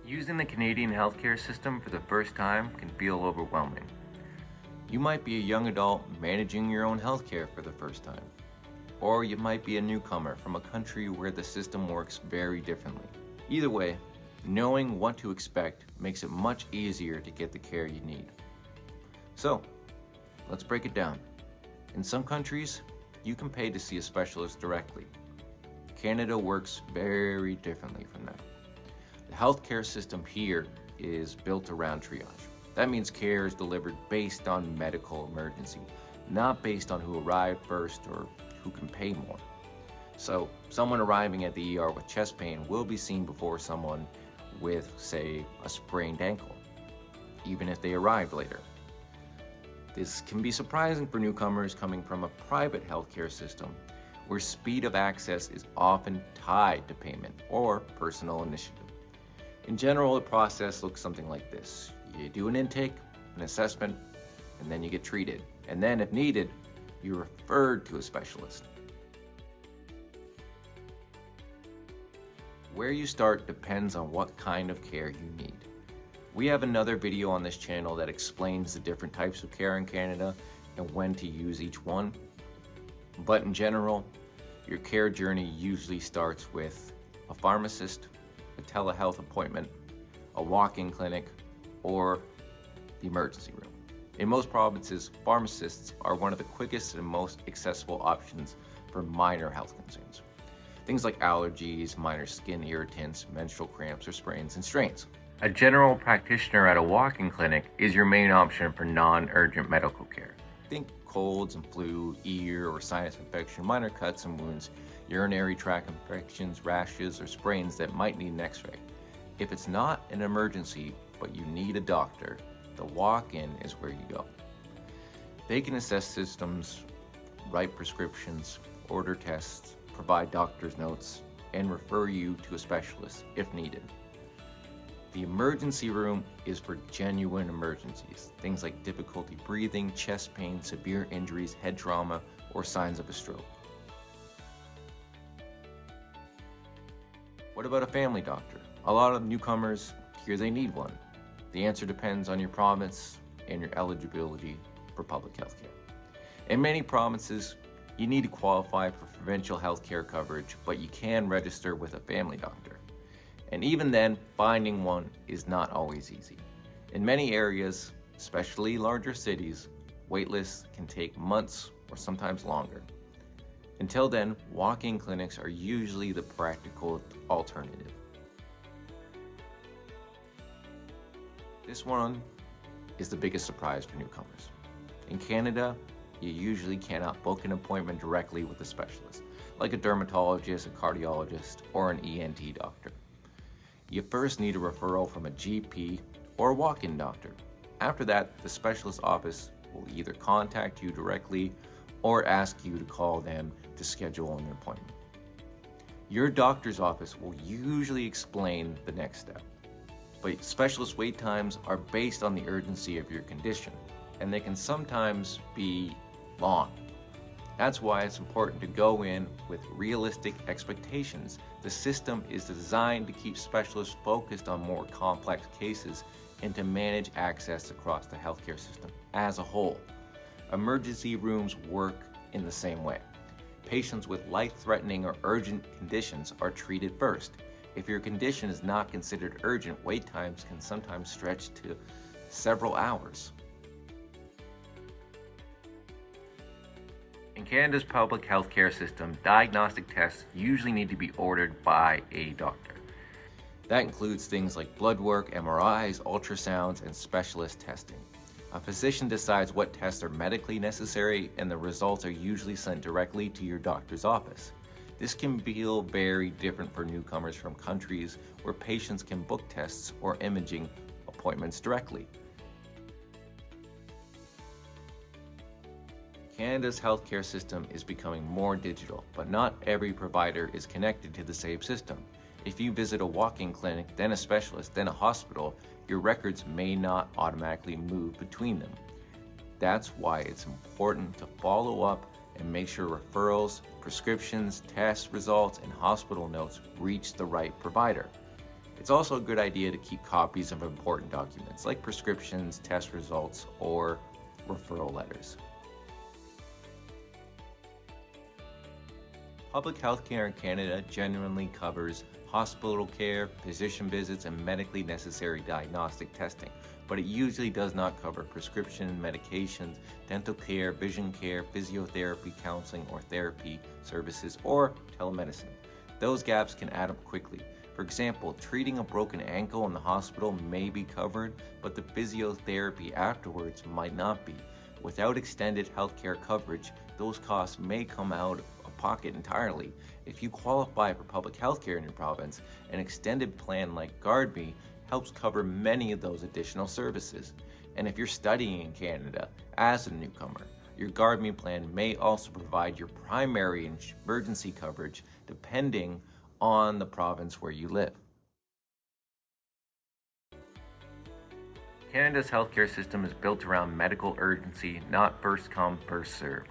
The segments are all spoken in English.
Using the Canadian healthcare system for the first time can feel overwhelming. You might be a young adult managing your own healthcare for the first time. Or you might be a newcomer from a country where the system works very differently. Either way, knowing what to expect makes it much easier to get the care you need. So, let's break it down. In some countries, you can pay to see a specialist directly. Canada works very differently from that. The healthcare system here is built around triage. That means care is delivered based on medical emergency, not based on who arrived first or who can pay more. So, someone arriving at the ER with chest pain will be seen before someone with, say, a sprained ankle, even if they arrived later. This can be surprising for newcomers coming from a private healthcare system where speed of access is often tied to payment or personal initiative. In general, the process looks something like this. You do an intake, an assessment, and then you get treated. And then, if needed, you're referred to a specialist. Where you start depends on what kind of care you need. We have another video on this channel that explains the different types of care in Canada and when to use each one. But in general, your care journey usually starts with a pharmacist, a telehealth appointment, a walk-in clinic, or the emergency room. In most provinces, pharmacists are one of the quickest and most accessible options for minor health concerns. Things like allergies, minor skin irritants, menstrual cramps, or sprains and strains. A general practitioner at a walk-in clinic is your main option for non-urgent medical care. Think colds and flu, ear or sinus infection, minor cuts and wounds, urinary tract infections, rashes, or sprains that might need an x-ray. If it's not an emergency, but you need a doctor, the walk-in is where you go. They can assess symptoms, write prescriptions, order tests, provide doctor's notes, and refer you to a specialist if needed. The emergency room is for genuine emergencies, things like difficulty breathing, chest pain, severe injuries, head trauma, or signs of a stroke. What about a family doctor? A lot of newcomers hear they need one. The answer depends on your province and your eligibility for public health care. In many provinces, you need to qualify for provincial health care coverage, but you can register with a family doctor. And even then, finding one is not always easy. In many areas, especially larger cities, waitlists can take months or sometimes longer. Until then, walk-in clinics are usually the practical alternative. This one is the biggest surprise for newcomers. In Canada, you usually cannot book an appointment directly with a specialist, like a dermatologist, a cardiologist, or an ENT doctor. You first need a referral from a GP or a walk-in doctor. After that, the specialist office will either contact you directly or ask you to call them to schedule an appointment. Your doctor's office will usually explain the next step, but specialist wait times are based on the urgency of your condition, and they can sometimes be long. That's why it's important to go in with realistic expectations. The system is designed to keep specialists focused on more complex cases and to manage access across the healthcare system as a whole. Emergency rooms work in the same way. Patients with life-threatening or urgent conditions are treated first. If your condition is not considered urgent, wait times can sometimes stretch to several hours. In Canada's public healthcare system, diagnostic tests usually need to be ordered by a doctor. That includes things like blood work, MRIs, ultrasounds, and specialist testing. A physician decides what tests are medically necessary, and the results are usually sent directly to your doctor's office. This can feel very different for newcomers from countries where patients can book tests or imaging appointments directly. Canada's healthcare system is becoming more digital, but not every provider is connected to the same system. If you visit a walk-in clinic, then a specialist, then a hospital, your records may not automatically move between them. That's why it's important to follow up and make sure referrals, prescriptions, test results, and hospital notes reach the right provider. It's also a good idea to keep copies of important documents like prescriptions, test results, or referral letters. Public health care in Canada generally covers hospital care, physician visits, and medically necessary diagnostic testing, but it usually does not cover prescription medications, dental care, vision care, physiotherapy, counseling, or therapy services, or telemedicine. Those gaps can add up quickly. For example, treating a broken ankle in the hospital may be covered, but the physiotherapy afterwards might not be. Without extended healthcare coverage, those costs may come out of pocket entirely. If you qualify for public health care in your province, an extended plan like GuardMe helps cover many of those additional services. And if you're studying in Canada as a newcomer, your GuardMe plan may also provide your primary emergency coverage depending on the province where you live. Canada's healthcare system is built around medical urgency, not first come, first serve.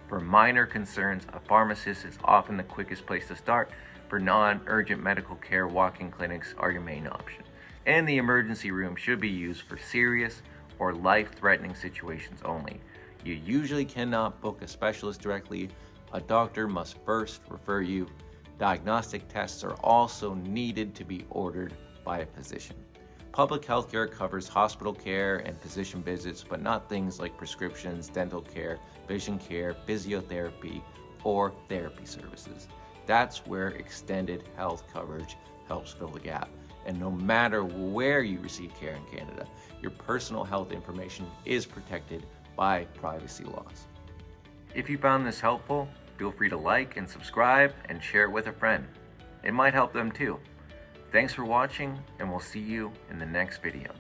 For minor concerns, a pharmacist is often the quickest place to start. For non-urgent medical care, walk-in clinics are your main option. And the emergency room should be used for serious or life-threatening situations only. You usually cannot book a specialist directly. A doctor must first refer you. Diagnostic tests are also needed to be ordered by a physician. Public health care covers hospital care and physician visits, but not things like prescriptions, dental care, vision care, physiotherapy, or therapy services. That's where extended health coverage helps fill the gap. And no matter where you receive care in Canada, your personal health information is protected by privacy laws. If you found this helpful, feel free to like and subscribe and share it with a friend. It might help them too. Thanks for watching, and we'll see you in the next video.